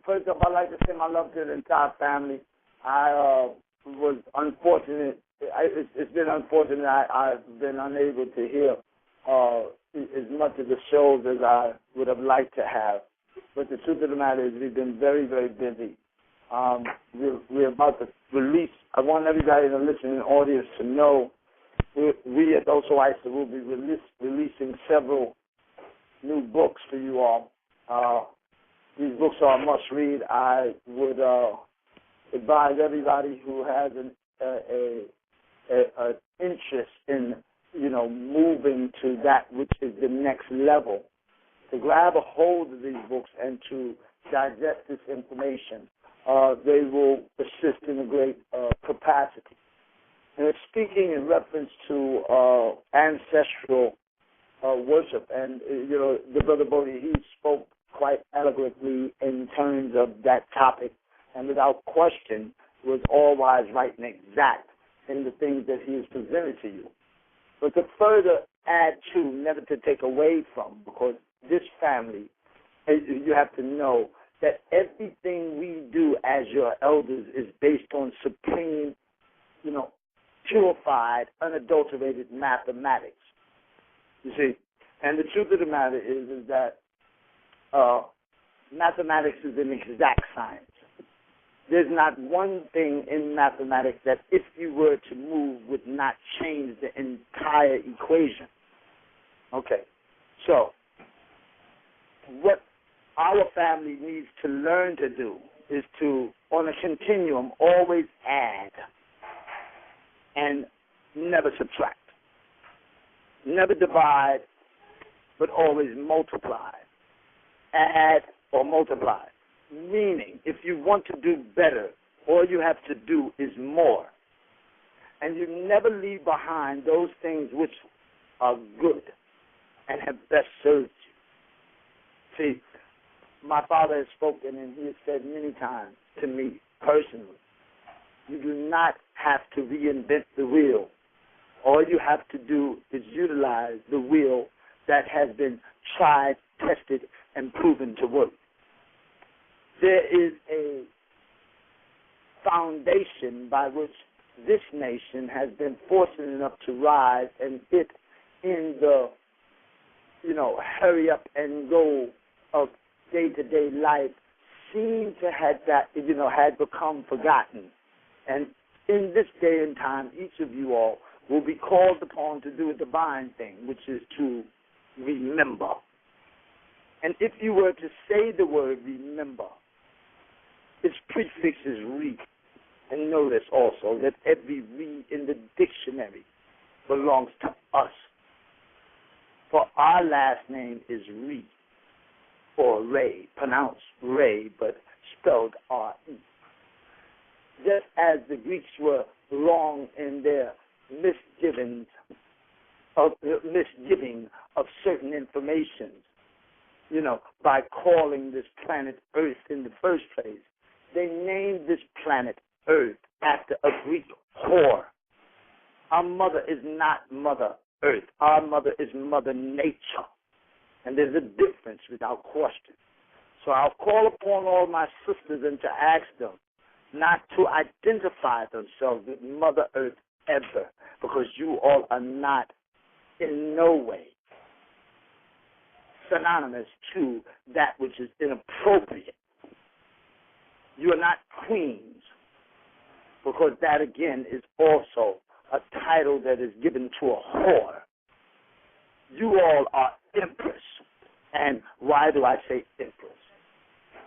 First off, I'd like to say my love to the entire family. I was unfortunate. It's been unfortunate. I've been unable to hear as much of the shows as I would have liked to have. But the truth of the matter is we've been very, very busy. We're about to release. I want everybody in the listening audience to know we at OSOICE will be releasing several new books for you all. These books are a must-read. I would advise everybody who has an interest in, moving to that which is the next level, to grab a hold of these books and to digest this information. They will assist in a great capacity. And it's speaking in reference to ancestral worship. And, the Brother Bodie, he spoke quite eloquently in terms of that topic, and without question was all wise, right, and exact in the things that he has presented to you. But to further add to, never to take away from, because this family, you have to know that everything we do as your elders is based on supreme, purified, unadulterated mathematics. You see, and the truth of the matter is that mathematics is an exact science. There's not one thing in mathematics that if you were to move would not change the entire equation. Okay, so what our family needs to learn to do is to, on a continuum, always add and never subtract. Never divide, but always multiply. Add or multiply. Meaning, if you want to do better, all you have to do is more. And you never leave behind those things which are good and have best served you. See, my father has spoken, and he has said many times to me personally, you do not have to reinvent the wheel. All you have to do is utilize the wheel that has been tried, tested, and proven to work. There is a foundation by which this nation has been fortunate enough to rise, and it in the, hurry up and go of day-to-day life seemed to had become forgotten. And in this day and time, each of you all will be called upon to do a divine thing, which is to remember. And if you were to say the word remember, its prefix is re. And notice also that every re in the dictionary belongs to us. For our last name is Re, or Ray, pronounced Ray, but spelled R-E. Just as the Greeks were wrong in their misgiving of certain information, by calling this planet Earth in the first place, they named this planet Earth after a Greek whore. Our mother is not Mother Earth. Our mother is Mother Nature. And there's a difference without question. So I'll call upon all my sisters and to ask them not to identify themselves with Mother Earth ever, because you all are not in no way synonymous to that which is inappropriate. You are not queens, because that, again, is also a title that is given to a whore. You all are empress. And why do I say empress?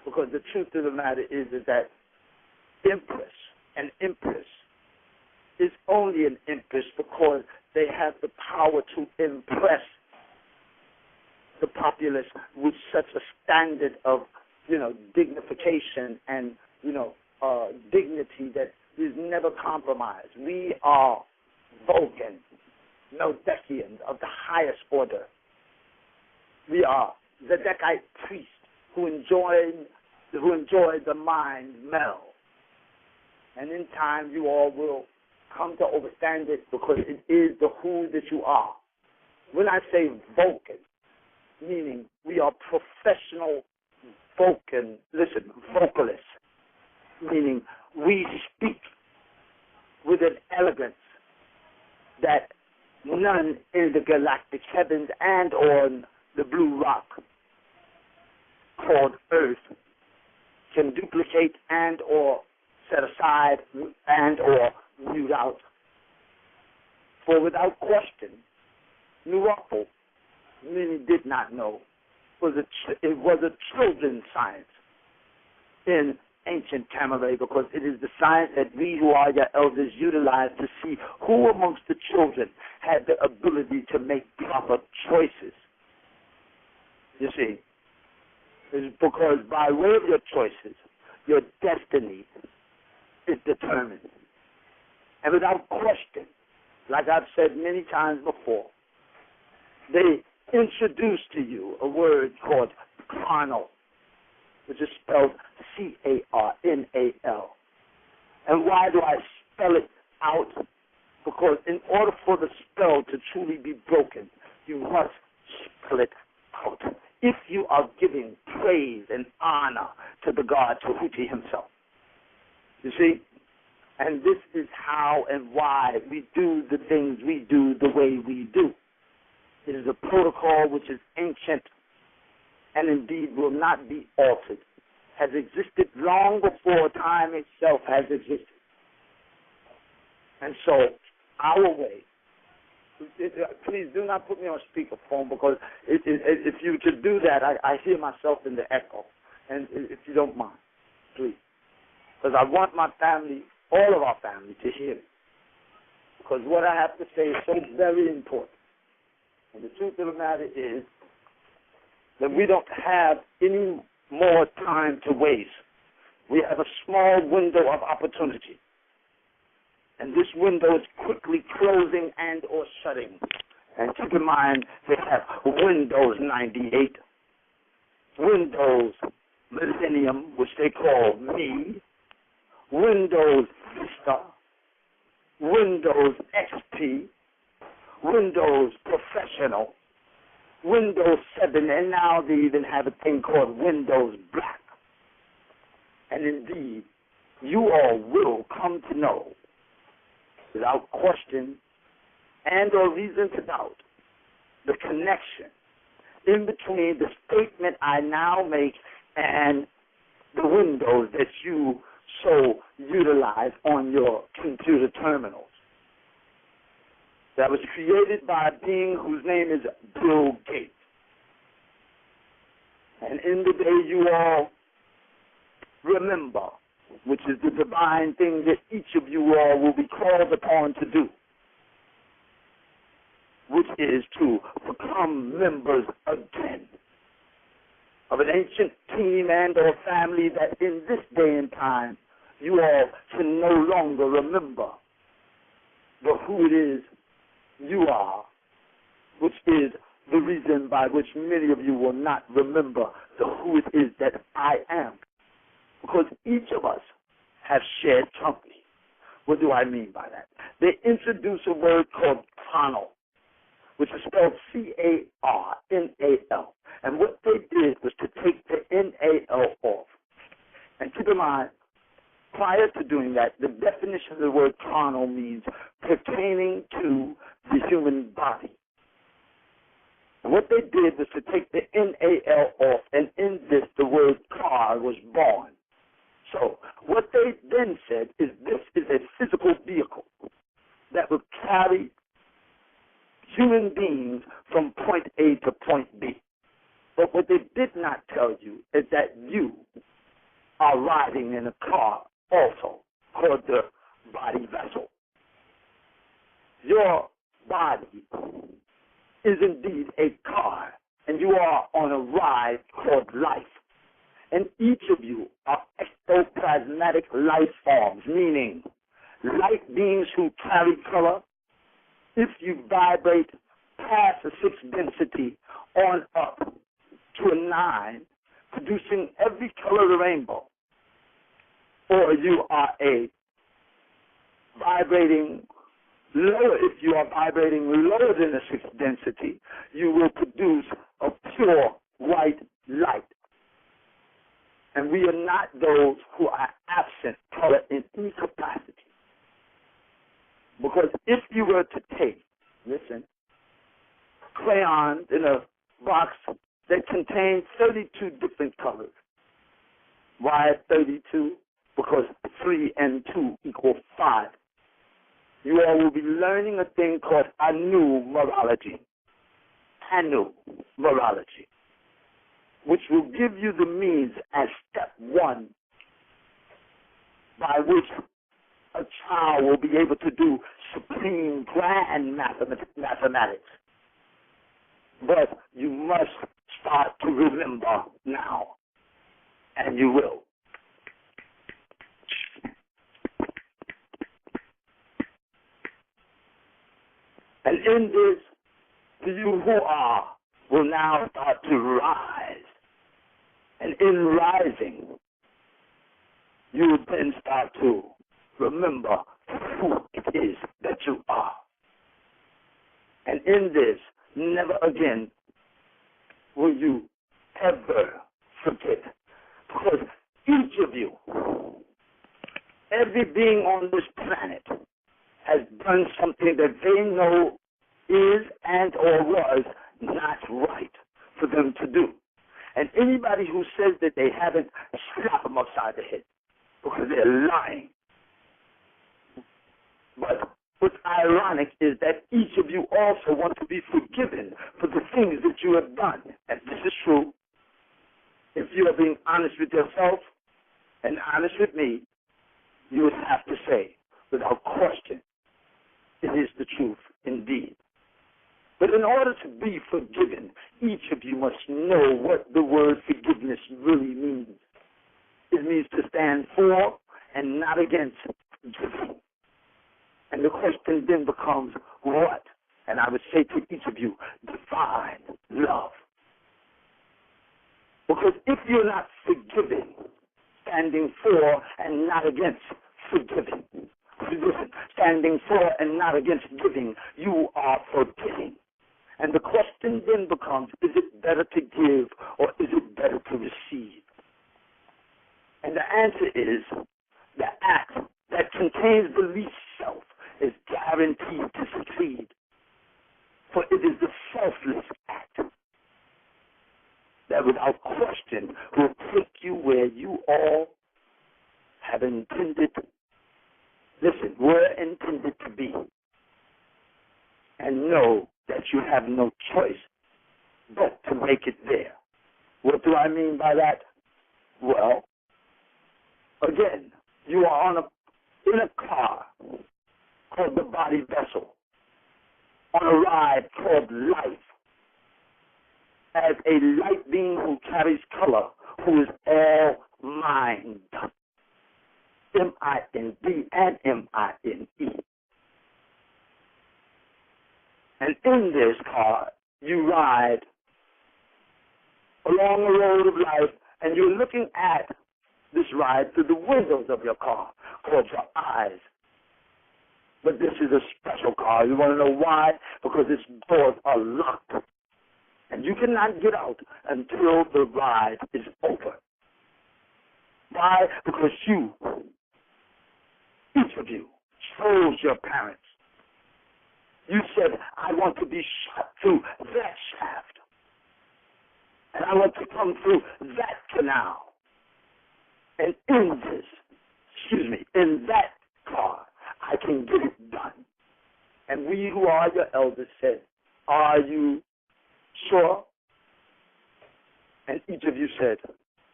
Because the truth of the matter is that an empress is only an empress because they have the power to impress the populace with such a standard of, dignification and, dignity that is never compromised. We are Vulcan, Meldekians of the highest order. We are Zedekite priests who enjoy the mind mel. And in time you all will come to understand it, because it is the who that you are. When I say Vulcan, meaning we are professional vocalist, meaning we speak with an elegance that none in the galactic heavens and on the blue rock called Earth can duplicate and or set aside and or mute out. For without question, Nuwapu, many did not know, it was a children's science in ancient Tamale, because it is the science that we who are your elders utilize to see who amongst the children had the ability to make proper choices. You see, it's because by way of your choices, your destiny is determined. And without question, like I've said many times before, they introduced to you a word called carnal, which is spelled C-A-R-N-A-L. And why do I spell it out? Because in order for the spell to truly be broken, you must spell it out. If you are giving praise and honor to the God Tahuti himself. You see? And this is how and why we do the things we do the way we do. It is a protocol which is ancient and indeed will not be altered, has existed long before time itself has existed. And so, our way, please do not put me on speakerphone, because if you could do that, I hear myself in the echo. And if you don't mind, please. Because I want my family, all of our family, to hear it. Because what I have to say is so very important. And the truth of the matter is that we don't have any more time to waste. We have a small window of opportunity. And this window is quickly closing and or shutting. And keep in mind, they have Windows 98, Windows Millennium, which they call Me, Windows Vista, Windows XP, Windows Professional, Windows 7, and now they even have a thing called Windows Black. And indeed, you all will come to know, without question and or reason to doubt, the connection in between the statement I now make and the windows that you so utilize on your computer terminals. That was created by a being whose name is Bill Gates. And in the day you all remember, which is the divine thing that each of you all will be called upon to do, which is to become members again of an ancient team and or family that in this day and time you all can no longer remember the who it is you are, which is the reason by which many of you will not remember the who it is that I am. Because each of us have shared company. What do I mean by that? They introduce a word called carnal, which is spelled C-A-R-N-A-L. And what they did was to take the N-A-L off. And keep in mind, prior to doing that, the definition of the word carnal means pertaining to the human body. And what they did was to take the N-A-L off, and in this, the word car was born. So what they then said is this is a physical vehicle that will carry human beings from point A to point B. But what they did not tell you is that you are riding in a car also called the body vessel. Your body is indeed a car, and you are on a ride called life. And each of you are ectoplasmatic life forms, meaning light beings who carry color. If you vibrate past a 6 density on up to a 9, producing every color of the rainbow, or you are a vibrating lower, if you are vibrating lower than the 6 density, you will produce a pure white light. And we are not those who are absent, color, in any capacity. Because if you were to take, listen, crayons in a box that contains 32 different colors. Why 32? Because 3 and 2 equal 5. You all will be learning a thing called ANU morology. ANU morology, which will give you the means as step 1 by which a child will be able to do supreme grand mathematics. But you must start to remember now, and you will. And in this, you who are will now start to rise. And in rising, you will then start to remember who it is that you are. And in this, never again will you ever forget. Because each of you, every being on this planet, has done something that they know is and or was not right for them to do. And anybody who says that they haven't, slap them upside the head because they're lying. But what's ironic is that each of you also want to be forgiven for the things that you have done. And this is true. If you are being honest with yourself and honest with me, you would have to say, without question, it is the truth indeed. But in order to be forgiven, each of you must know what the word forgiveness really means. It means to stand for and not against giving. And the question then becomes, what? And I would say to each of you, divine love. Because if you're not forgiving, standing for and not against forgiving, standing for and not against giving, you are forgetting. And the question then becomes, is it better to give or is it better to receive? And the answer is, the act that contains the least self is guaranteed to succeed. For it is the selfless act that without question will take you where you all have intended, were intended to be. And know that you have no choice but to make it there. What do I mean by that? Well, again, you are in a car called the body vessel, on a ride called life, as a light being who carries color, who is all mind, M-I-N-D and M-I-N-E. And in this car, you ride along the road of life, and you're looking at this ride through the windows of your car, called your eyes. But this is a special car. You want to know why? Because its doors are locked. And you cannot get out until the ride is over. Why? Because you, each of you, chose your parents. You said, I want to be shot through that shaft. And I want to come through that canal. And in that car, I can get it done. And we who are your elders said, are you sure? And each of you said,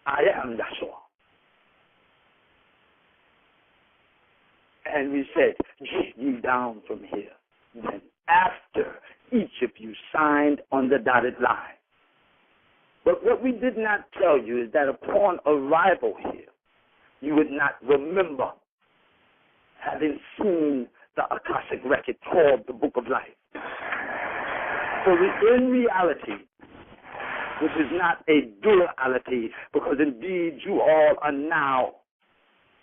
I am not sure. And we said, get me down from here. Then after each of you signed on the dotted line. But what we did not tell you is that upon arrival here, you would not remember having seen the Akashic record called the Book of Life. So in reality, which is not a duality, because indeed you all are now,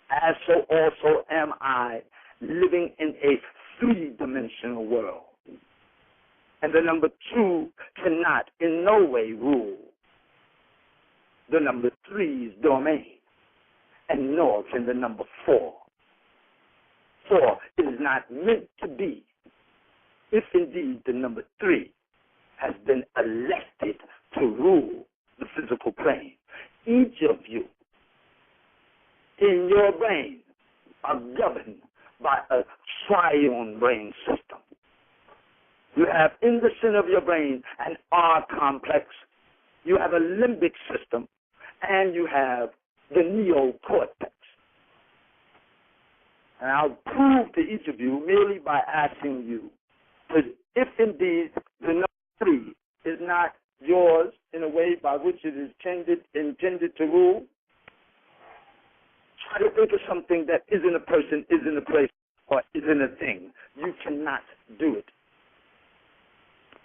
as so also am I, living in a three-dimensional world. And the number two cannot in no way rule. the number 3's domain, and nor can the number 4. For it is not meant to be if indeed the number 3 has been elected to rule the physical plane. Each of you in your brain are governed by a triune brain system. You have in the center of your brain an R complex, you have a limbic system, and you have the neocortex. And I'll prove to each of you merely by asking you, that if indeed the number 3 is not yours in a way by which it is intended to rule, try to think of something that isn't a person, isn't a place, or isn't a thing. You cannot do it.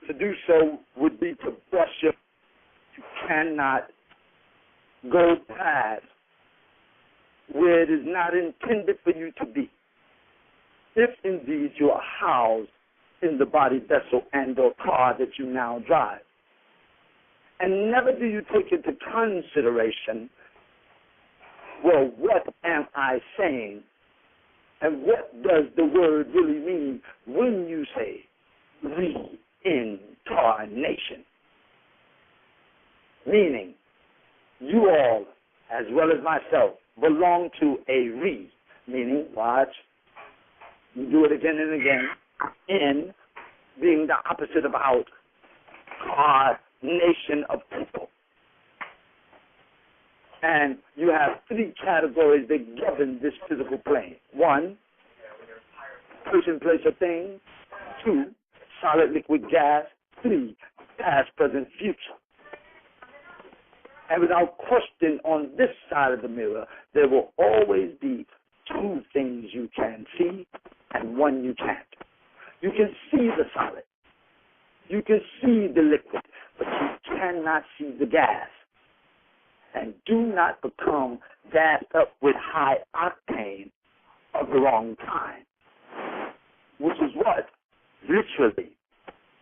To do so would be to brush your. You cannot go past where it is not intended for you to be. If indeed you are housed in the body vessel and or car that you now drive. And never do you take into consideration, well, what am I saying? And what does the word really mean when you say reincarnation? Meaning, you all, as well as myself, belong to a meaning, watch, you do it again and again, in being the opposite of out, nation of people. And you have 3 categories that govern this physical plane. 1, person, place, or thing. 2, solid, liquid, gas. 3, past, present, future. And without question, on this side of the mirror, there will always be 2 things you can see and 1 you can't. You can see the solid. You can see the liquid, but you cannot see the gas. And do not become gassed up with high octane of the wrong kind, which is what literally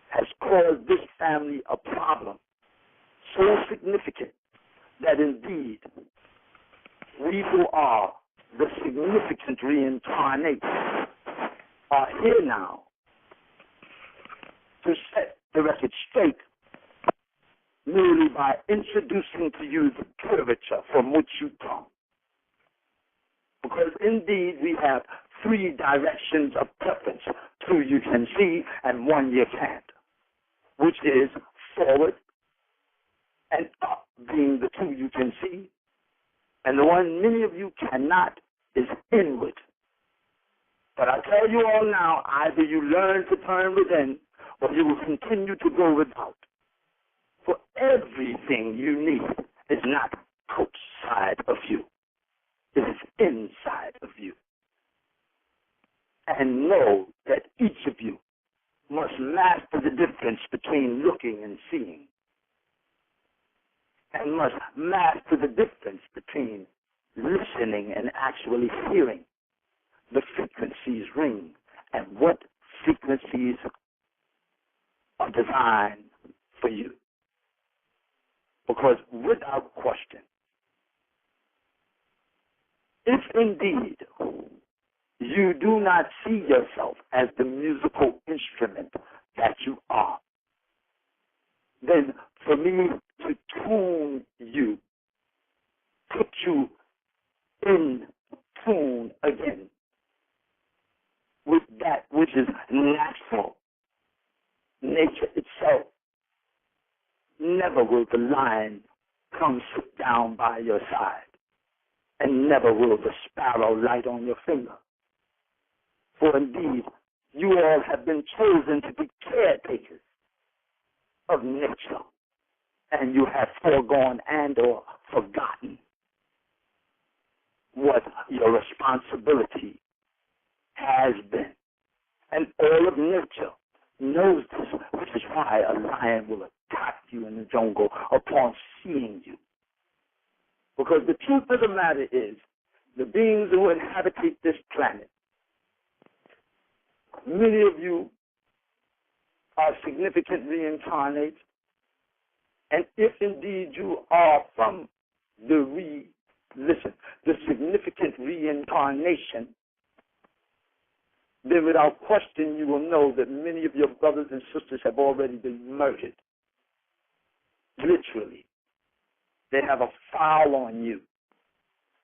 has caused this family a problem so significant that indeed we who are the significant reincarnates are here now to set the record straight merely by introducing to you the curvature from which you come. Because indeed we have 3 directions of preference. 2 you can see and 1 you can't, which is forward and up being the 2 you can see, and the one many of you cannot is inward. But I tell you all now, either you learn to turn within or you will continue to go without. For everything you need is not outside of you. It is inside of you. And know that each of you must master the difference between looking and seeing. And must master the difference between listening and actually hearing. The frequencies ring and what frequencies are designed for you. Because without question, if indeed you do not see yourself as the musical instrument that you are, then for me to tune you, put you in tune again with that which is natural, nature itself, never will the lion come sit down by your side, and never will the sparrow light on your finger. For indeed, you all have been chosen to be caretakers of nature, and you have foregone and or forgotten what your responsibility has been. And all of nature knows this, which is why a lion will attack you in the jungle upon seeing you. Because the truth of the matter is, the beings who inhabit this planet, many of you are significant reincarnates, and if indeed you are from the significant reincarnation, then without question you will know that many of your brothers and sisters have already been murdered. Literally. They have a file on you.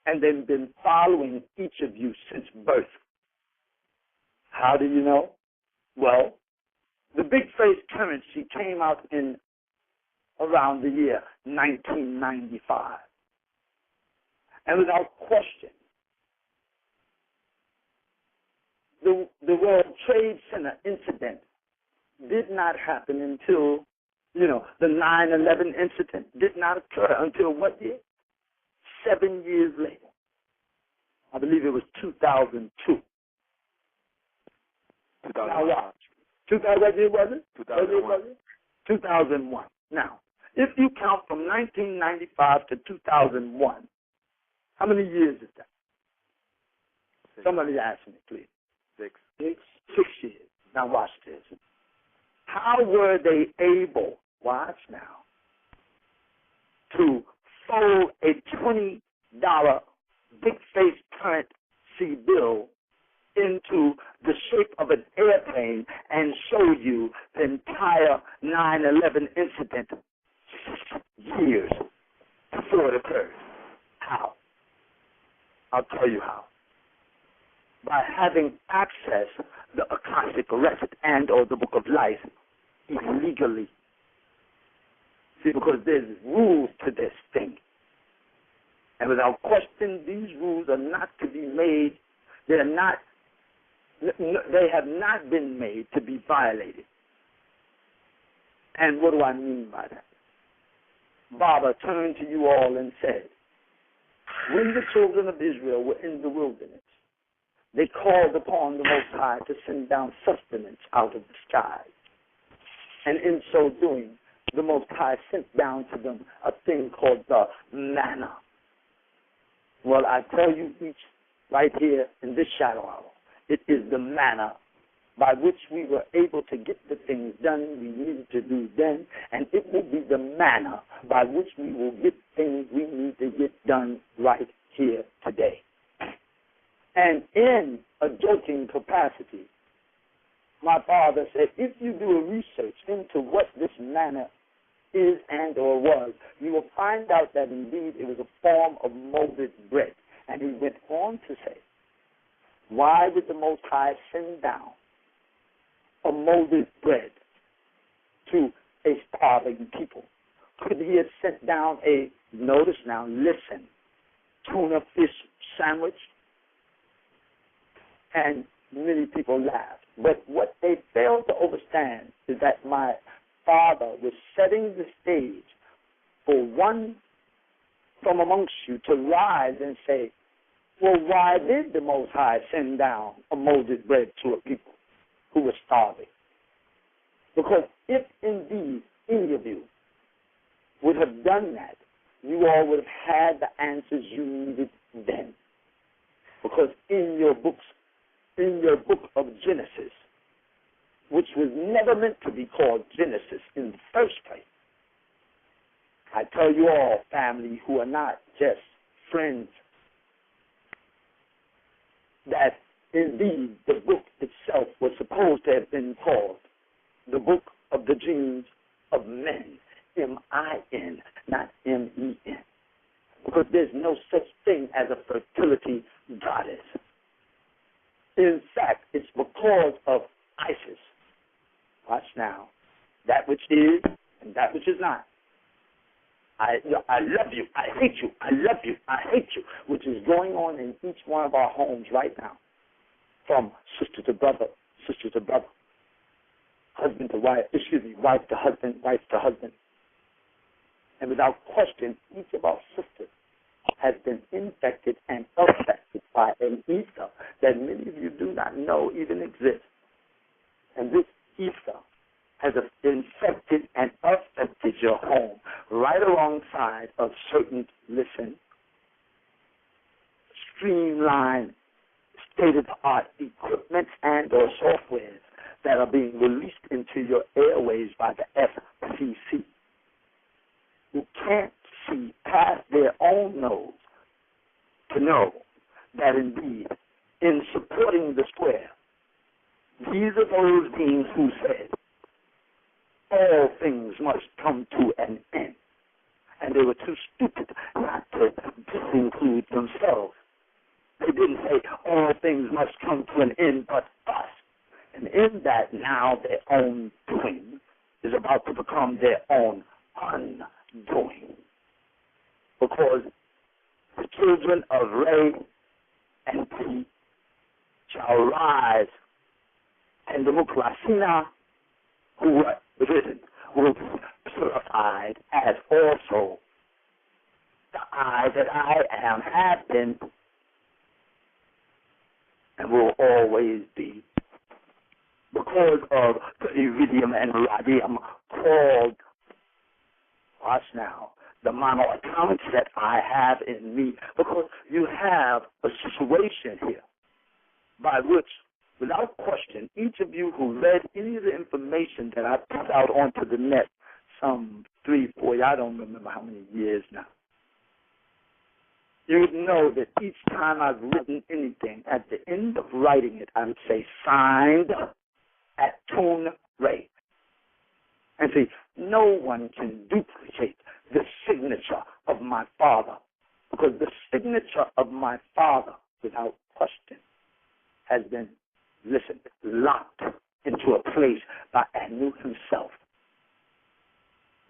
And they've been following each of you since birth. How do you know? Well, the big face currency came out in around the year 1995. And without question, the World Trade Center incident did not happen until, the 9/11 incident did not occur until what year? 7 years later. I believe it was 2002. 2001. 2000 was it? 2001. 2001. Now, if you count from 1995 to 2001, how many years is that? 6. Somebody ask me, please. 6. 6 years. Now watch this. How were they able, watch now, to fold a $20 big face currency bill into the shape of an airplane and show you the entire 9/11 incident years before it occurred? How? I'll tell you how. By having access the Akashic Record and or the Book of Life illegally. See, because there's rules to this thing. And without question, these rules are not to be made, they have not been made to be violated. And what do I mean by that? Baba turned to you all and said, when the children of Israel were in the wilderness, they called upon the Most High to send down sustenance out of the sky. And in so doing, the Most High sent down to them a thing called the manna. Well, I tell you each right here in this shadow hour, it is the manna by which we were able to get the things done we needed to do then, and it will be the manna by which we will get things we need to get done right here today. And in a joking capacity, my father said, if you do a research into what this manna is and or was, you will find out that indeed it was a form of molded bread. And he went on to say, why would the Most High send down a molded bread to a starving people? Could he have sent down a, notice now, listen, tuna fish sandwich? And many people laughed. But what they failed to understand is that my father was setting the stage for one from amongst you to rise and say, well, why did the Most High send down a molded bread to a people who were starving? Because if indeed any of you would have done that, you all would have had the answers you needed then. Because in your book of Genesis, which was never meant to be called Genesis in the first place, I tell you all, family who are not just friends, that indeed the book itself was supposed to have been called the Book of the Dreams of Men, M-I-N, not M-E-N, because there's no such thing as a fertility goddess. In fact, it's because of Isis. Watch now. That which is and that which is not. I love you, I hate you, I love you, I hate you, which is going on in each one of our homes right now. From sister to brother, husband to wife, wife to husband, wife to husband. And without question, each of our sisters has been infected and affected by an ether that many of you do not know even exists. And this ether has infected and affected your home right alongside of certain, streamlined, state-of-the-art equipment and or softwares that are being released into your airways by the FCC. You can't see past their own nose to know that indeed, in supporting the square, these are those beings who said, all things must come to an end. And they were too stupid not to disinclude themselves. They didn't say, all things must come to an end but us. And in that, now their own doing is about to become their own undoing. Because the children of Re and P shall rise, and the Muklasina who were written will be purified as also the I that I am have been and will always be, because of the iridium and radium called, watch now, the monoatomics that I have in me, because you have a situation here by which, without question, each of you who read any of the information that I put out onto the net some 3, 4, I don't remember how many years now, you would know that each time I've written anything, at the end of writing it, I would say, signed ATUN-RE. And see, no one can duplicate the signature of my father, because the signature of my father, without question, has been, listen, locked into a place by Anu himself.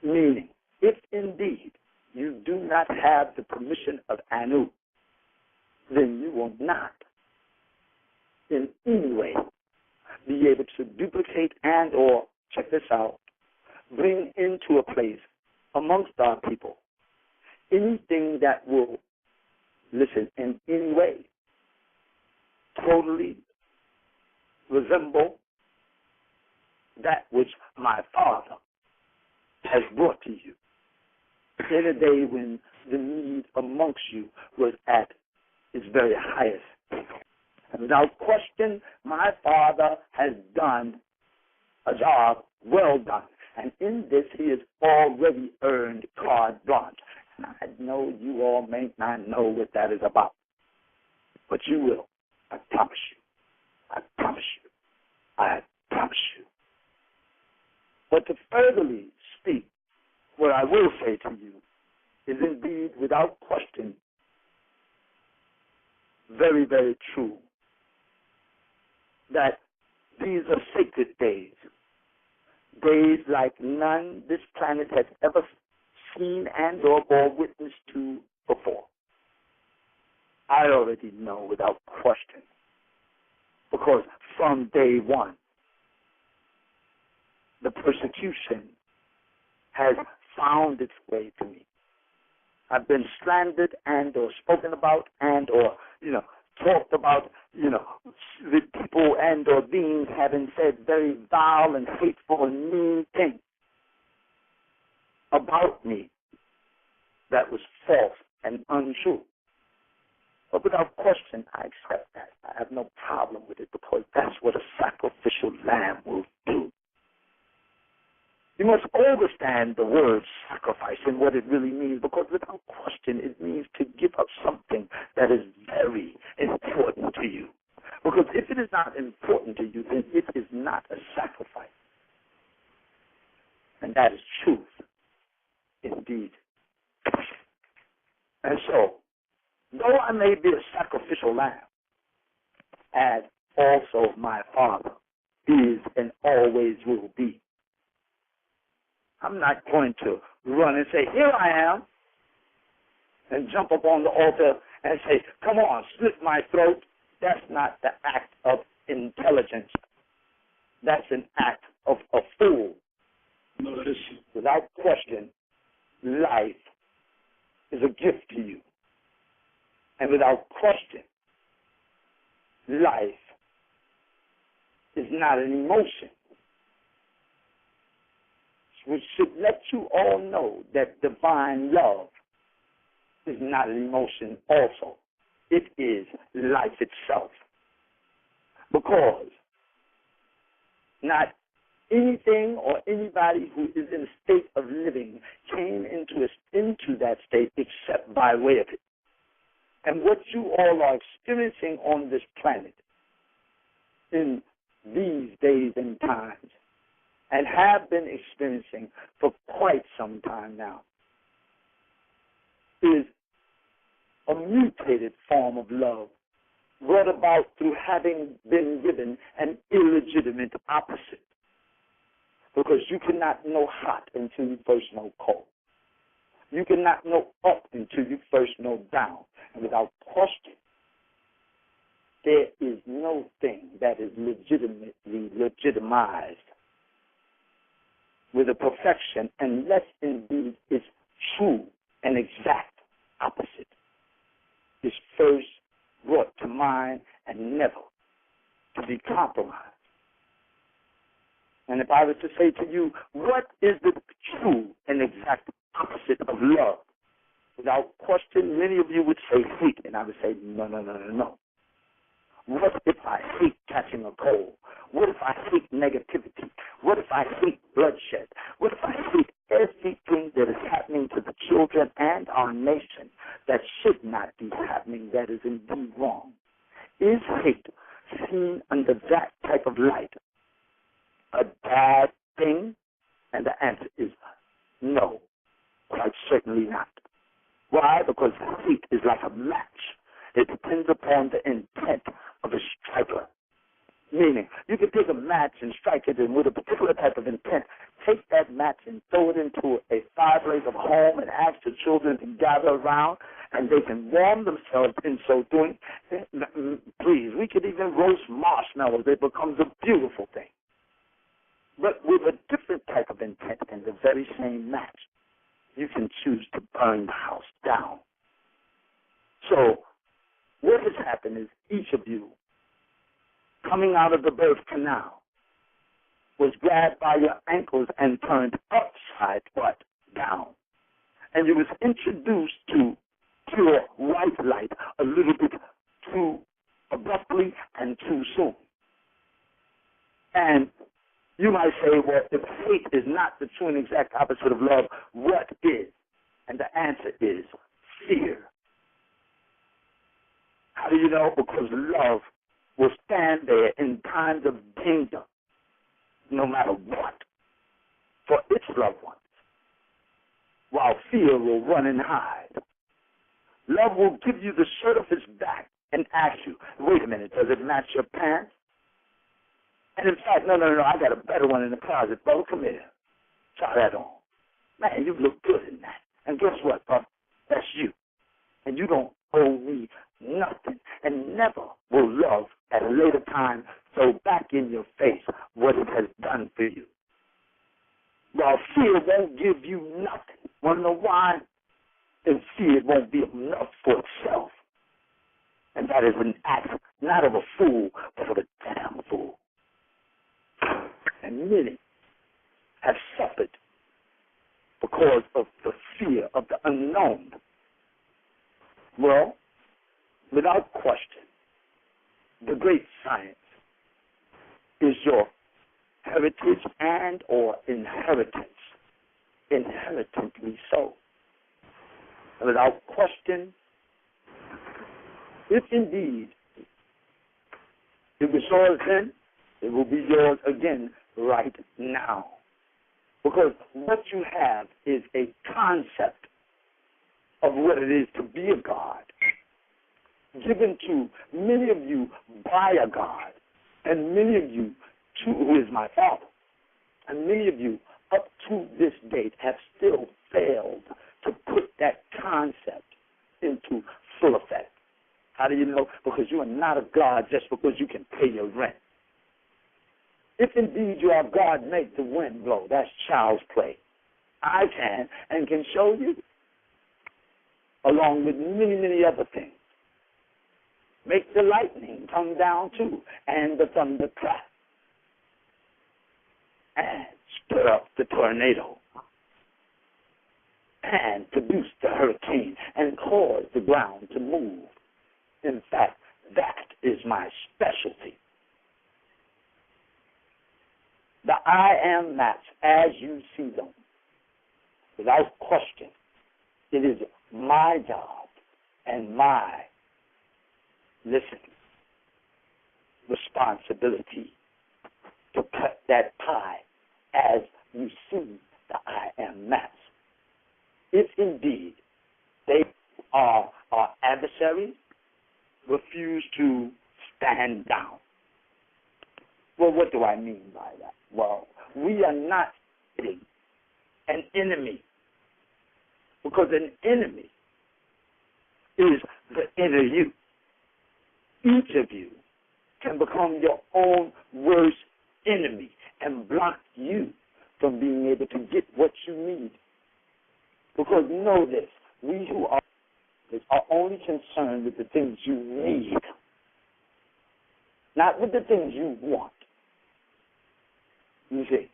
Meaning, if indeed you do not have the permission of Anu, then you will not in any way be able to duplicate and or, check this out, bring into a place amongst our people anything that will, listen, in any way totally resemble that which my father has brought to you in a day when the need amongst you was at its very highest. And without question, my father has done a job well done. And in this, he has already earned carte blanche. And I know you all may not know what that is about, but you will. I promise you. I promise you. I promise you. But to furtherly speak, what I will say to you is indeed, without question, very, very true, that these are sacred days, days like none this planet has ever seen and or witnessed to before. I already know without question, because from day one, the persecution has found its way to me. I've been slandered and or spoken about and or, talked about, with people and or beings having said very vile and hateful and mean things about me that was false and untrue. But without question, I accept that. I have no problem with it, because that's what a sacrificial lamb will do. You must understand the word sacrifice and what it really means, because without question, it means to give up something that is very important to you. Because if it is not important to you, then it is not a sacrifice. And that is truth, indeed. And so, though I may be a sacrificial lamb, as also my Father is and always will be, I'm not going to run and say, here I am, and jump up on the altar and say, come on, slit my throat. That's not the act of intelligence. That's an act of a fool. Notice, without question, life is a gift to you. And without question, life is not an emotion. Which should let you all know that divine love is not an emotion also. It is life itself. Because not anything or anybody who is in a state of living came into that state except by way of it. And what you all are experiencing on this planet in these days and times, and have been experiencing for quite some time now, is a mutated form of love brought about through having been given an illegitimate opposite. Because you cannot know hot until you first know cold. You cannot know up until you first know down. And without question, there is no thing that is legitimately legitimized with a perfection unless indeed it's true and exact opposite is first brought to mind and never to be compromised. And if I was to say to you, what is the true and exact opposite of love? Without question, many of you would say hate, and I would say, no. What if I hate catching a cold? What if I hate negativity? What if I hate bloodshed? What if I hate everything that is happening to the children and our nation that should not be happening, that is indeed wrong? Is hate seen under that type of light a bad thing? And the answer is no, quite certainly not. Why? Because hate is like a match. It depends upon the intent of a striker. Meaning, you can take a match and strike it, and with a particular type of intent, take that match and throw it into a fireplace of home and ask the children to gather around, and they can warm themselves in so doing. Please, we could even roast marshmallows. It becomes a beautiful thing. But with a different type of intent in the very same match, you can choose to burn the house down. So what has happened is each of you, coming out of the birth canal, was grabbed by your ankles and turned upside what? Down. And you was introduced to pure white light a little bit too abruptly and too soon. And you might say, well, if hate is not the true and exact opposite of love, what is? And the answer is fear. How do you know? Because love will stand there in times of danger, no matter what, for its loved ones, while fear will run and hide. Love will give you the shirt off its back and ask you, wait a minute, does it match your pants? And in fact, no, I got a better one in the closet, brother. Come here. Try that on. Man, you look good in that. And guess what, brother? That's you. And you don't owe me nothing. And never will love at a later time throw back in your face what it has done for you. While fear won't give you nothing. Want to know why? And fear won't be enough for itself. And that is an act not of a fool, but of a damn fool. And many have suffered because of the fear of the unknown. Well, without question, the great science is your heritage and or inheritance, inherently so. And without question, if indeed it was yours then, it will be yours again right now. Because what you have is a concept of what it is to be a God, given to many of you by a God, and many of you to who is my Father. And many of you up to this date have still failed to put that concept into full effect. How do you know? Because you are not a God just because you can pay your rent. If indeed you are God, make the wind blow. That's child's play. I can and can show you, along with many, many other things. Make the lightning come down too, and the thunder clap, and stir up the tornado, and produce the hurricane, and cause the ground to move. In fact, that is my specialty. The I am maps as you see them. Without question, it is my job and my, listen, responsibility to cut that pie as you see the I am maps. If indeed they are our adversaries, refuse to stand down. Well, what do I mean by that? Well, we are not fighting an enemy, because an enemy is the inner you. Each of you can become your own worst enemy and block you from being able to get what you need. Because know this, we who are only concerned with the things you need, not with the things you want. You see?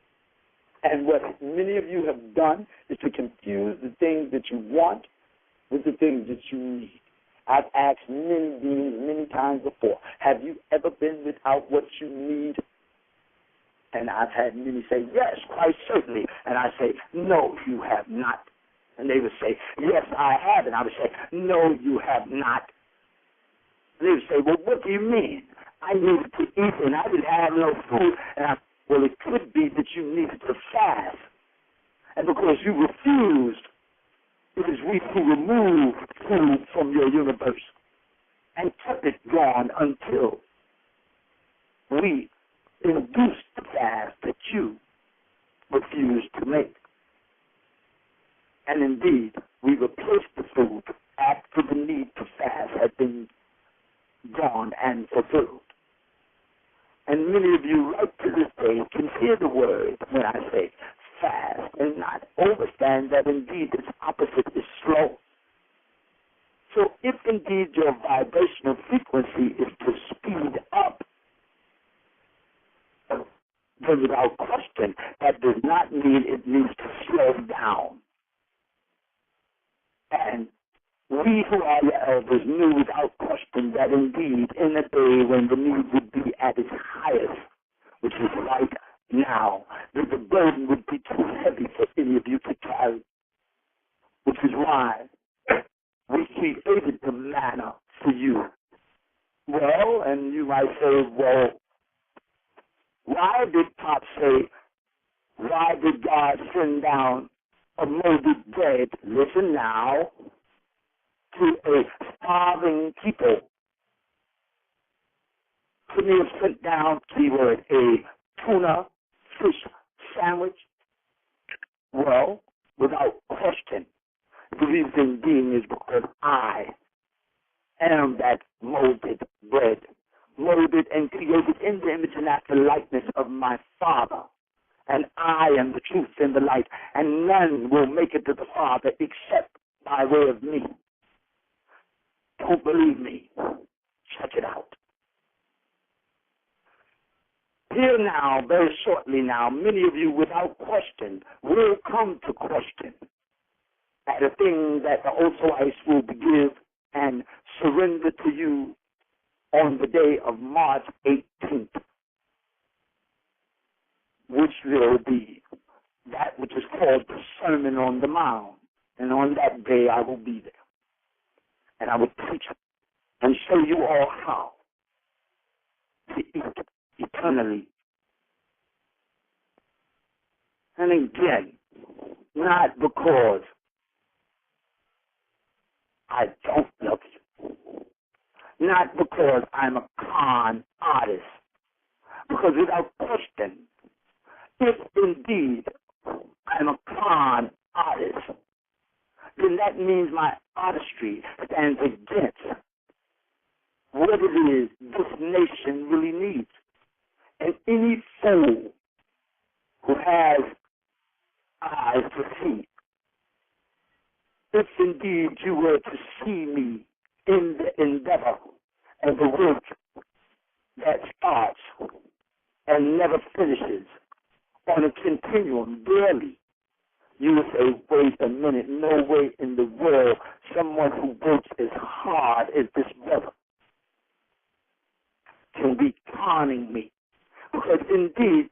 And what many of you have done is to confuse the things that you want with the things that you need. I've asked many beings many times before, have you ever been without what you need? And I've had many say, yes, quite certainly. And I say, no, you have not. And they would say, yes, I have. And I would say, no, you have not. And they would say, well, what do you mean? I needed to eat and I didn't have no food. And I well, it could be that you needed to fast. And because you refused, it is we who removed food from your universe and kept it gone until we induced the fast that you refused to make. And indeed, we replaced the food after the need to fast had been gone and fulfilled. And many of you, right to this day, can hear the word when I say fast and not understand that indeed its opposite is slow. So if indeed your vibrational frequency is to speed up, then without question, that does not mean it needs to slow down. And we who are the elders knew without question that indeed in a day when the need would be at its highest, which is right now, that the burden would be too heavy for any of you to carry, which is why we created the manna for you. Well, and you might say, well, why did Pop say, why did God send down a molded bread? Listen now. To a starving people. Could he have sent down, keyword, a tuna fish sandwich? Well, without question, the reason being is because I am that molded bread, molded and created in the image and after likeness of my Father. And I am the truth and the light, and none will make it to the Father except by way of me. Don't believe me. Check it out. Here now, very shortly now, many of you without question will come to question at a thing that the OSOICE will give and surrender to you on the day of March 18th, which will be that which is called the Sermon on the Mount. And on that day I will be there. And I will preach and show you all how to eat eternally. And again, not because I don't love you, not because I'm a con artist, because without question, if indeed I'm a con artist, then that means my artistry stands against what it is this nation really needs. And any fool who has eyes to see, if indeed you were to see me in the endeavor and the work that starts and never finishes on a continuum daily, you would say, wait a minute, no way in the world someone who works as hard as this brother can be conning me. Because indeed,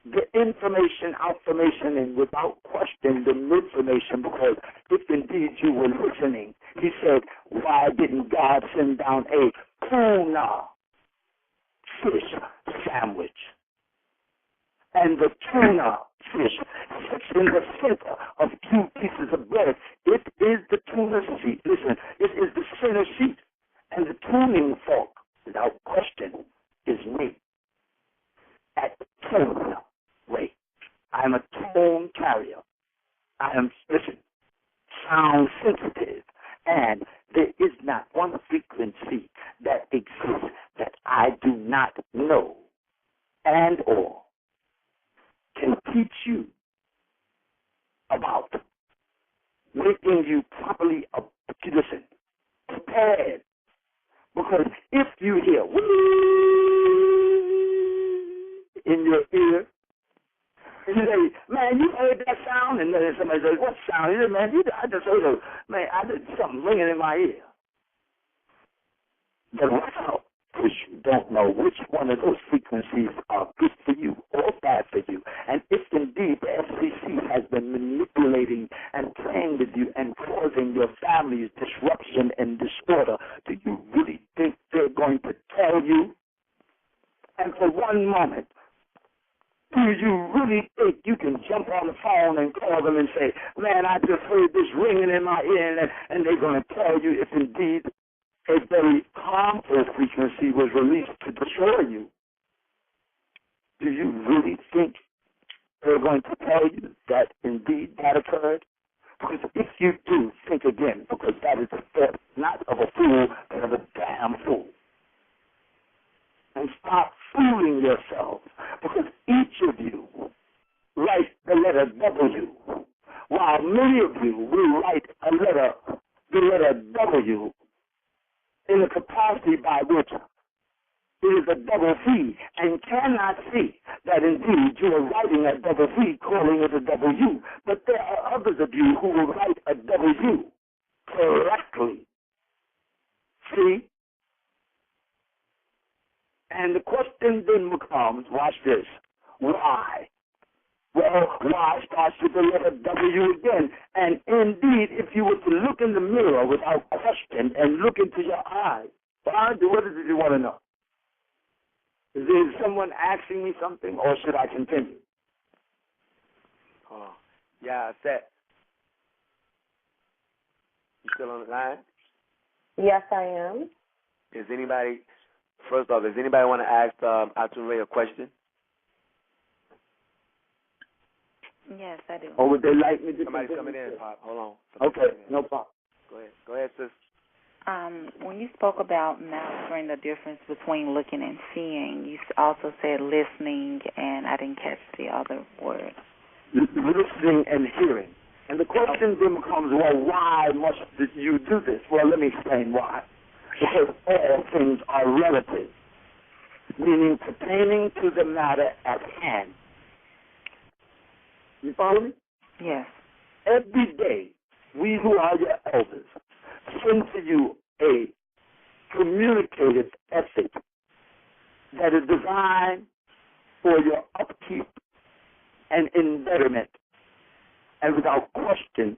the information, affirmation, and without question the information, because if indeed you were listening, he said, why didn't God send down a tuna fish sandwich? And the tuna fish sits in the center of two pieces of bread. It is the tuna seat. Listen, it is the center seat. And the tuning fork, without question, is me. At the tone rate. I am a tone carrier. I am, listen, sound sensitive. And there is not one frequency that exists that I do not know and or can teach you about making you properly, listen, prepared. Because if you hear wee in your ear, and you say, man, you heard that sound? And then somebody says, what sound? You say, man, I just heard I did something ringing in my ear. But watch out, because you don't know which one of those frequencies are good for you or bad for you. And if indeed the FCC has been manipulating and playing with you and causing your family's disruption and disorder, do you really think they're going to tell you? And for one moment, do you really think you can jump on the phone and call them and say, man, I just heard this ringing in my ear, and they're going to tell you if indeed a very harmful frequency was released to destroy you? Do you really think they're going to tell you that indeed that occurred? Because if you do, think again, because that is the thought not of a fool, but of a damn fool. And stop fooling yourselves, because each of you write the letter W, while many of you will write the letter W, in the capacity by which it is a double V, and cannot see that indeed you are writing a double V, calling it a double U. But there are others of you who will write a double U correctly. See? And the question then becomes, watch this, why? Well, why starts with the letter W again. And indeed, if you were to look in the mirror without question and look into your eyes, what is it you want to know? Is there someone asking me something, or should I continue? Oh, yeah, set. You still on the line? Yes, I am. First off, does anybody want to ask ATUN-RE a question? Yes, I do. Or would they like me to Somebody's continue? coming in, Pop. Hold on. Okay, no problem. Go ahead, sis. When you spoke about mastering the difference between looking and seeing, you also said listening, and I didn't catch the other word. Listening and hearing. And the question then becomes, well, why must you do this? Well, let me explain why. Because all things are relative, meaning pertaining to the matter at hand. You follow me? Yes. Every day, we who are your elders send to you a communicative ethic that is designed for your upkeep and embetterment. And without question,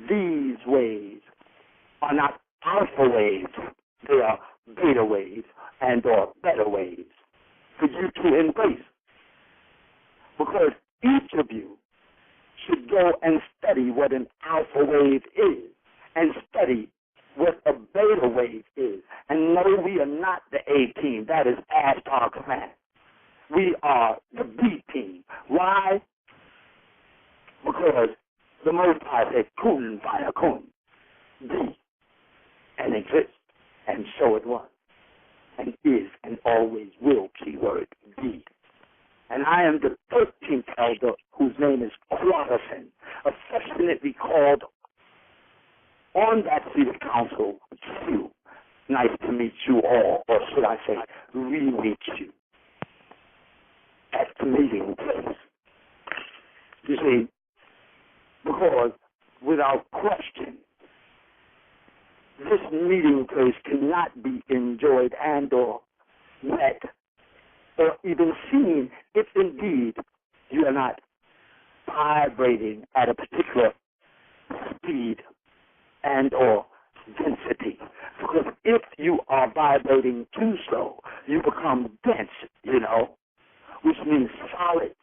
these waves are not alpha waves. They are beta waves and or beta waves for you to embrace. Because each of you should go and study what an alpha wave is and study what a beta wave is. And no, we are not the A team. That is past our command. We are the B team. Why? Because the Most High said, kun via kun, be and exist, and so it was, and is, and always will, keyword, be. And I am the 13th elder, whose name is Quaterson, affectionately called on that seat of council, you. Nice to meet you all, or should I say, re-meet you at the meeting place. You see, because without question, this meeting place cannot be enjoyed and or met or even seen if indeed you are not vibrating at a particular speed and or density. Because if you are vibrating too slow, you become dense, which means solid.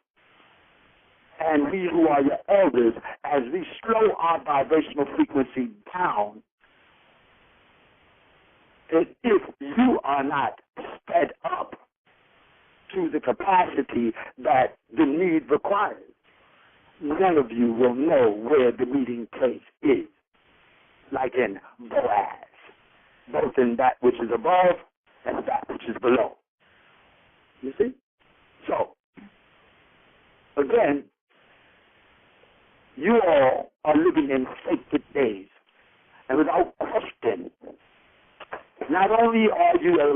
And we who are your elders, as we slow our vibrational frequency down, if you are not sped up to the capacity that the need requires, none of you will know where the meeting place is, like in Boaz, both in that which is above and that which is below. You see? So, again, you all are living in sacred days, and without question, not only are you a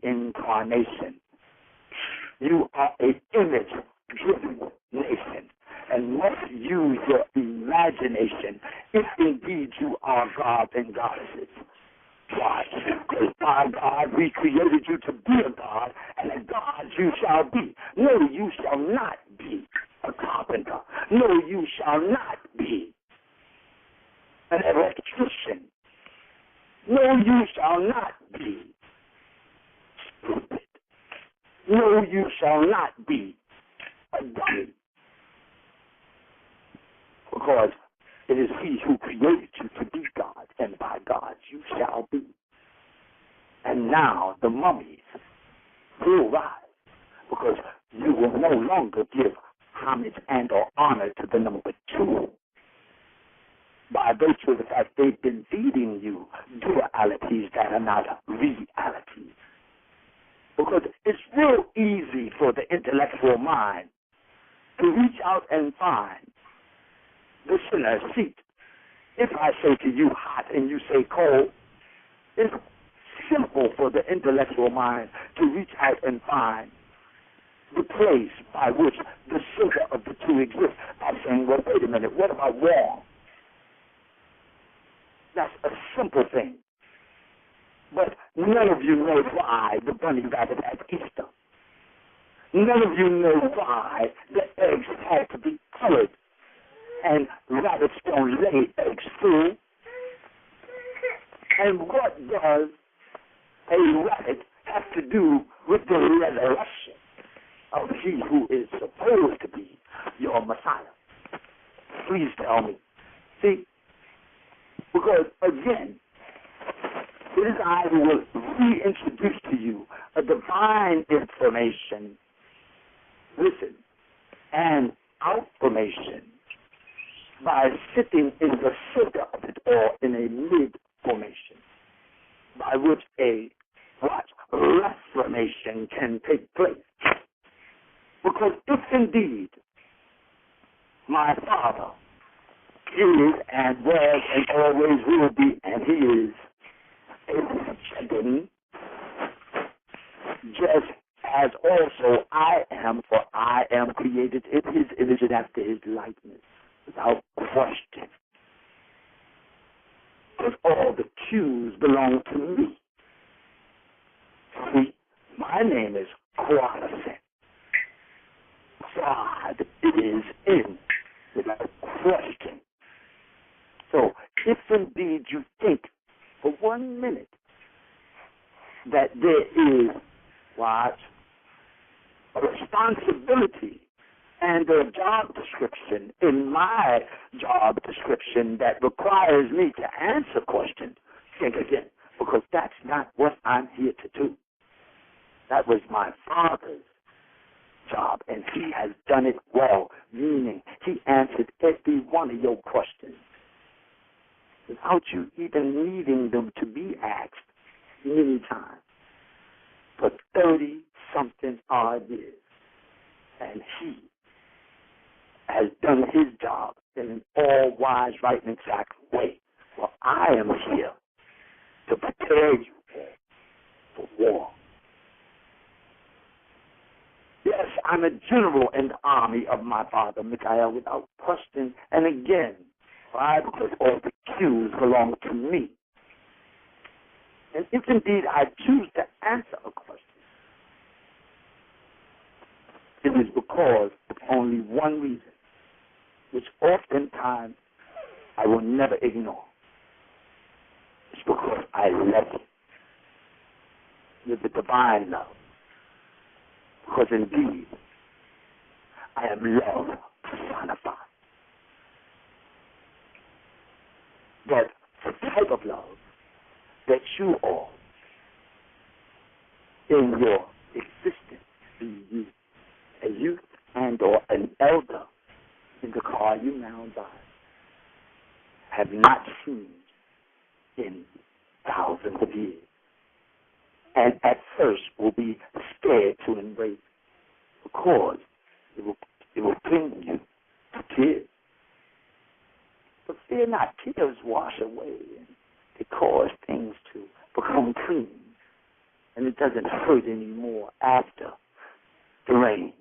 reincarnation, you are an image-driven nation, and must use your imagination if indeed you are gods and goddesses. Why? Because by God we created you to be a god, and a god you shall be. No, you shall not be a carpenter. No, you shall not be an electrician. No, you shall not be stupid. No, you shall not be a dummy. Because it is He who created you to be God, and by God you shall be. And now the mummies will rise, because you will no longer give homage and or honor to the number 2. By virtue of the fact they've been feeding you dualities that are not realities. Because it's real easy for the intellectual mind to reach out and find the sinner's seat. If I say to you hot and you say cold, it's simple for the intellectual mind to reach out and find the place by which the center of the two exists by saying, well, wait a minute, what about warm? That's a simple thing. But none of you know why the bunny rabbit had Easter. None of you know why the eggs had to be colored. And rabbits don't lay eggs full. And what does a rabbit have to do with the resurrection of He who is supposed to be your Messiah? Please tell me. See, because again, it is I who will reintroduce to you a divine information, listen, and outformation by sitting in the center of it or in a mid-formation, by which a reformation can take place. Because if indeed my Father is and was and always will be, and He is a chicken, just as also I am, for I am created in His image and after His likeness, without question. Because all the cues belong to me. See, my name is Qualison. God is in, without question. So, if indeed you think for 1 minute that there is, a responsibility and a job description in my job description that requires me to answer questions, think again, because that's not what I'm here to do. That was my Father's job, and He has done it well, meaning He answered every one of your questions without you even needing them to be asked many times for 30-something odd years. And He has done His job in an all-wise, right, and exact way. Well, I am here to prepare you for war. Yes, I'm a general in the army of my Father, Michael, without question. And again, why? Because all the cues belong to me. And if indeed I choose to answer a question, it is because upon only one reason, which oftentimes I will never ignore. It's because I love you with the divine love. Because indeed, I am love personified. But the type of love that you all, in your existence, be you a youth and or an elder in the car you now drive, have not seen in thousands of years, and at first will be scared to embrace, because it will bring you to tears. But fear not, tears wash away, and they cause things to become clean, and it doesn't hurt anymore after the rain.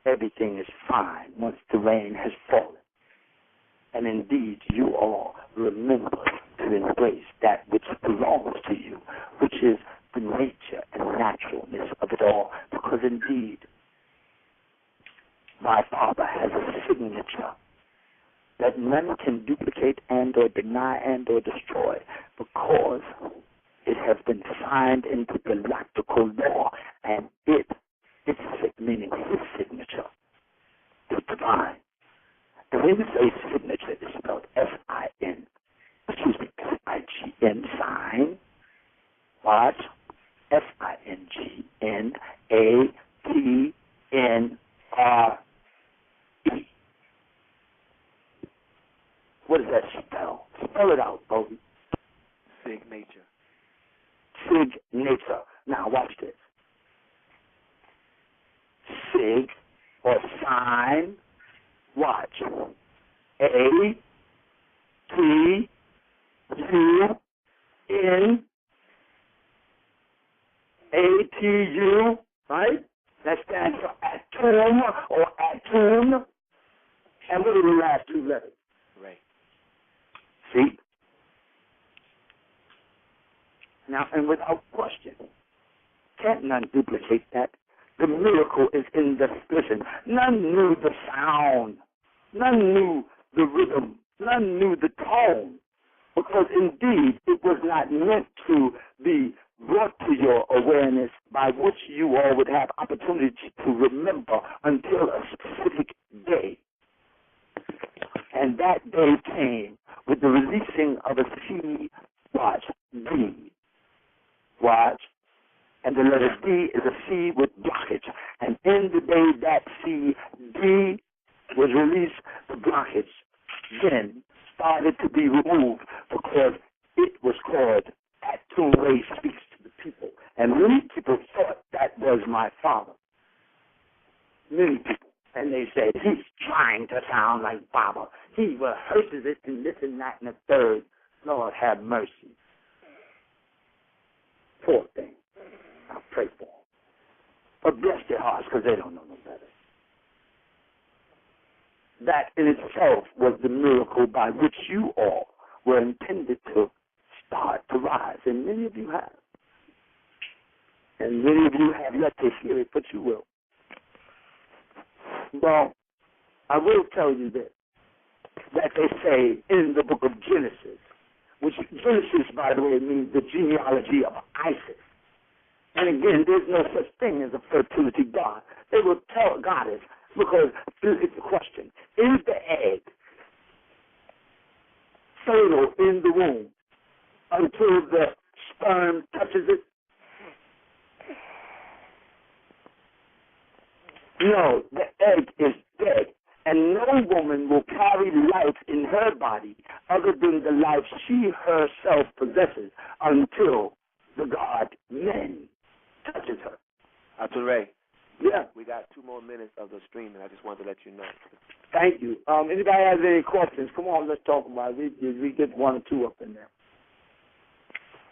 Everything is fine once the rain has fallen. And indeed, you all remember to embrace that which belongs to you, which is the nature and naturalness of it all. Because indeed, my Father has a signature that none can duplicate and or deny and or destroy, because it has been signed into galactical law, and its meaning his signature is divine. And when you say signature, it's spelled S-I-N, S-I-G-N, sign, watch, S-I-N-G-N-A-T-N-R-E. What does that spell? Spell it out, Bobby. Signature. Signature. Now watch this. Sig, or sign, watch. A-T-U-N, A-T-U, right? That stands for ATUN or ATUN. And what are the last two letters? Right. See? Now, and without question, can't none duplicate that. The miracle is in the, listen, none knew the sound, none knew the rhythm, none knew the tone, because indeed it was not meant to be brought to your awareness by which you all would have opportunity to remember until a specific day. And that day came with the releasing of a C, watch, D, watch, and the letter D is a C with blockage. And in the day that C, D, was released, the blockage then started to be removed, because it was called ATUN-RE Speaks to the People. And many people thought that was my father. Many people. And they said, he's trying to sound like Baba. He rehearses it and this and that and the third. Lord have mercy. Poor thing. I'll pray for them. But bless their hearts, because they don't know no better. That in itself was the miracle by which you all were intended to start to rise. And many of you have. And many of you have yet to hear it, but you will. Well, I will tell you this, that they say in the book of Genesis, which Genesis, by the way, means the genealogy of Isis. And again, there's no such thing as a fertility god. They will tell goddess, because it's a question. Is the egg fertile in the womb until the sperm touches it? No, the egg is dead, and no woman will carry life in her body other than the life she herself possesses until the god men touches her. ATUN-RE. Yeah. We got 2 more minutes of the stream, and I just wanted to let you know. Thank you. Anybody has any questions? Come on, let's talk about it. We get 1 or 2 up in there.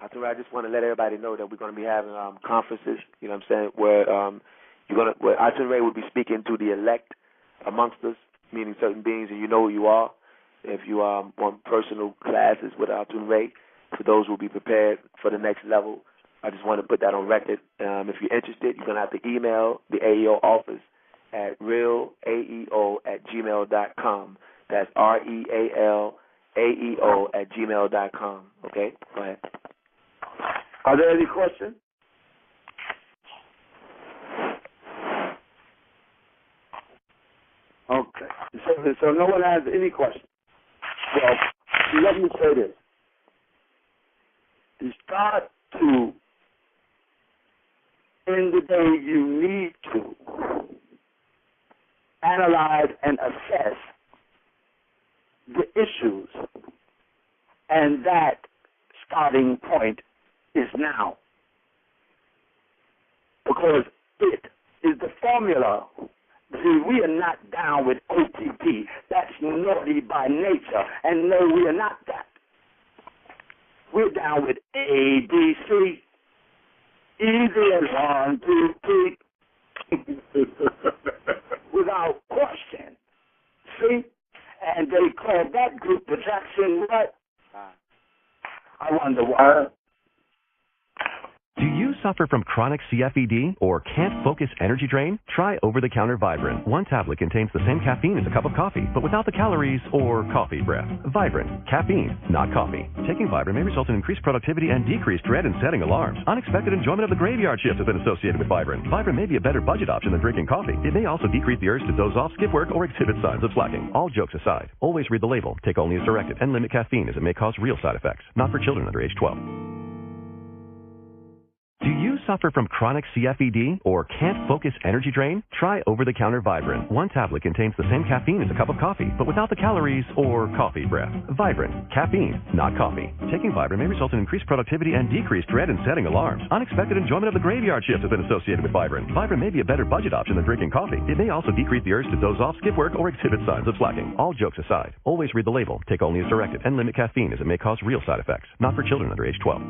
ATUN-RE, I just want to let everybody know that we're going to be having conferences, you know what I'm saying, where where ATUN-RE will be speaking to the elect amongst us, meaning certain beings, and you know who you are. If you want personal classes with ATUN-RE, for those who will be prepared for the next level, I just want to put that on record. If you're interested, you're going to have to email the AEO office at realaeo@gmail.com. That's REALAEO@gmail.com. Okay, go ahead. Are there any questions? Okay. So no one has any questions. Well, let me say this. You start to, in the day you need to, analyze and assess the issues, and that starting point is now. Because it is the formula. See, we are not down with OTP. That's naughty by nature. And no, we are not that. We're down with ABC. Easy as 1, 2, 3. Without question. See? And they call that group the Jackson what? I wonder why. Do you suffer from chronic CFED or can't focus energy drain? Try over-the-counter Vibrant. One tablet contains the same caffeine as a cup of coffee, but without the calories or coffee breath. Vibrant. Caffeine, not coffee. Taking Vibrant may result in increased productivity and decreased dread in setting alarms. Unexpected enjoyment of the graveyard shift has been associated with Vibrant. Vibrant may be a better budget option than drinking coffee. It may also decrease the urge to doze off, skip work, or exhibit signs of slacking. All jokes aside, always read the label, take only as directed, and limit caffeine as it may cause real side effects. Not for children under age 12. Do you suffer from chronic CFED or can't focus energy drain? Try over-the-counter Vibrant. One tablet contains the same caffeine as a cup of coffee, but without the calories or coffee breath. Vibrant. Caffeine, not coffee. Taking Vibrant may result in increased productivity and decreased dread in setting alarms. Unexpected enjoyment of the graveyard shift has been associated with Vibrant. Vibrant may be a better budget option than drinking coffee. It may also decrease the urge to doze off, skip work, or exhibit signs of slacking. All jokes aside, always read the label, take only as directed, and limit caffeine as it may cause real side effects. Not for children under age 12.